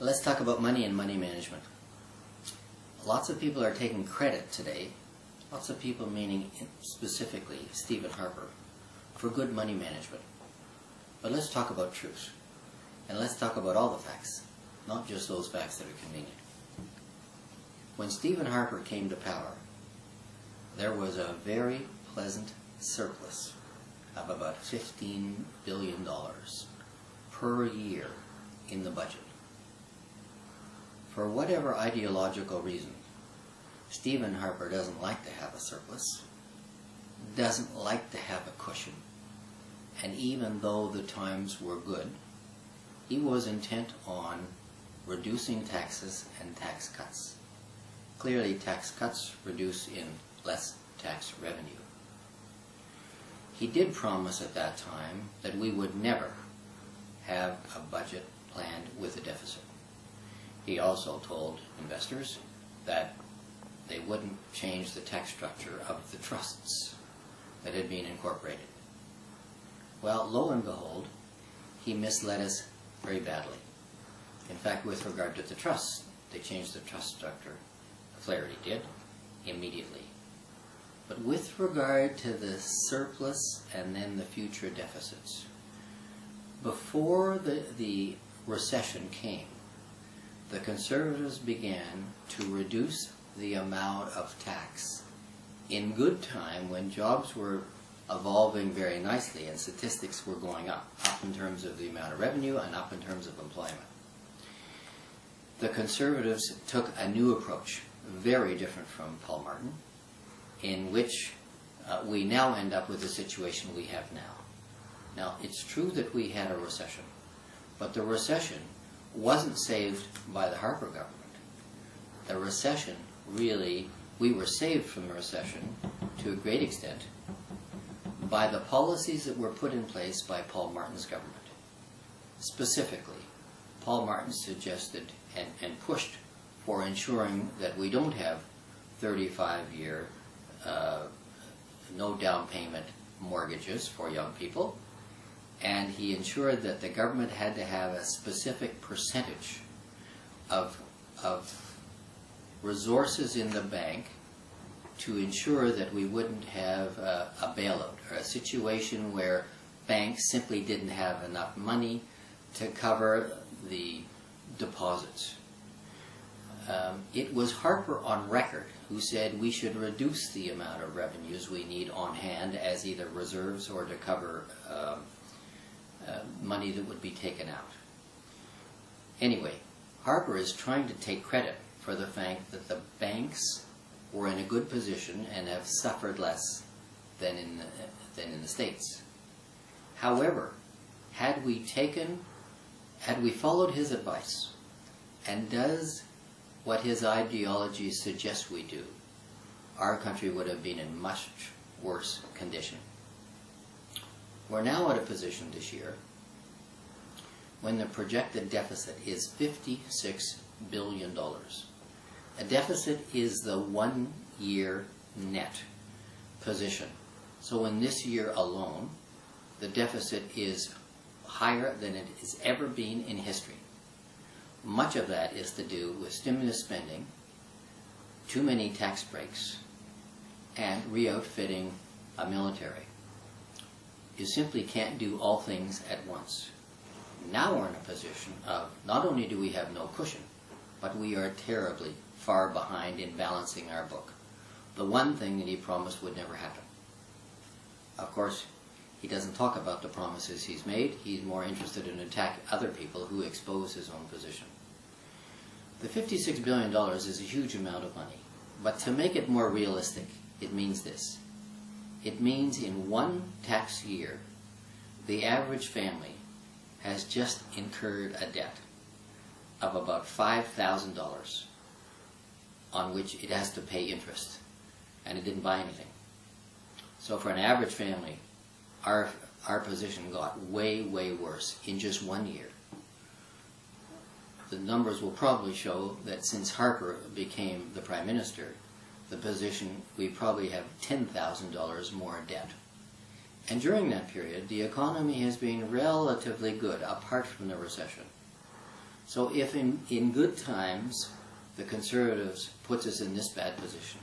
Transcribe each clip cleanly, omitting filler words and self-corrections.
Let's talk about money and money management. Lots of people are taking credit today, lots of people meaning specifically Stephen Harper, for good money management. But let's talk about truth. And let's talk about all the facts, not just those facts that are convenient. When Stephen Harper came to power, there was a very pleasant surplus of about $15 billion per year in the budget. For whatever ideological reason, Stephen Harper doesn't like to have a surplus, doesn't like to have a cushion, and even though the times were good, he was intent on reducing taxes and tax cuts. Clearly, tax cuts reduce in less tax revenue. He did promise at that time that we would never have a budget planned with a deficit. He also told investors that they wouldn't change the tax structure of the trusts that had been incorporated. Well, lo and behold, he misled us very badly. In fact, with regard to the trusts, they changed the trust structure. Flaherty did, immediately. But with regard to the surplus and then the future deficits, before the recession came, the Conservatives began to reduce the amount of tax in good time when jobs were evolving very nicely and statistics were going up in terms of the amount of revenue and up in terms of employment. The Conservatives took a new approach, very different from Paul Martin, in which we now end up with the situation we have now. Now, it's true that we had a recession, but the recession wasn't saved by the Harper government. The recession really, we were saved from the recession to a great extent by the policies that were put in place by Paul Martin's government. Specifically, Paul Martin suggested and pushed for ensuring that we don't have 35-year no down payment mortgages for young people, and he ensured that the government had to have a specific percentage of resources in the bank to ensure that we wouldn't have a bailout or a situation where banks simply didn't have enough money to cover the deposits. It was Harper on record who said we should reduce the amount of revenues we need on hand as either reserves or to cover money that would be taken out. Anyway, Harper is trying to take credit for the fact that the banks were in a good position and have suffered less than in the States. However, had we followed his advice and does what his ideology suggests we do, our country would have been in much worse condition. We're now at a position this year when the projected deficit is $56 billion. A deficit is the 1 year net position. So in this year alone, the deficit is higher than it has ever been in history. Much of that is to do with stimulus spending, too many tax breaks, and re-outfitting a military. You simply can't do all things at once. Now we're in a position of not only do we have no cushion, but we are terribly far behind in balancing our book. The one thing that he promised would never happen. Of course, he doesn't talk about the promises he's made. He's more interested in attacking other people who expose his own position. The $56 billion is a huge amount of money. But to make it more realistic, it means this. It means in one tax year, the average family has just incurred a debt of about $5,000 on which it has to pay interest. And it didn't buy anything. So for an average family, our position got way, way worse in just 1 year. The numbers will probably show that since Harper became the Prime Minister, the position, we probably have $10,000 more debt. And during that period, the economy has been relatively good, apart from the recession. So if in good times the Conservatives puts us in this bad position,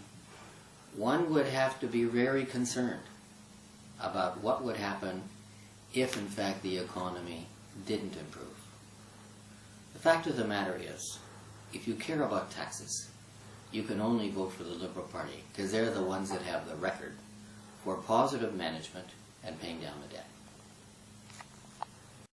one would have to be very concerned about what would happen if in fact the economy didn't improve. The fact of the matter is, if you care about taxes, you can only vote for the Liberal Party because they're the ones that have the record for positive management and paying down the debt.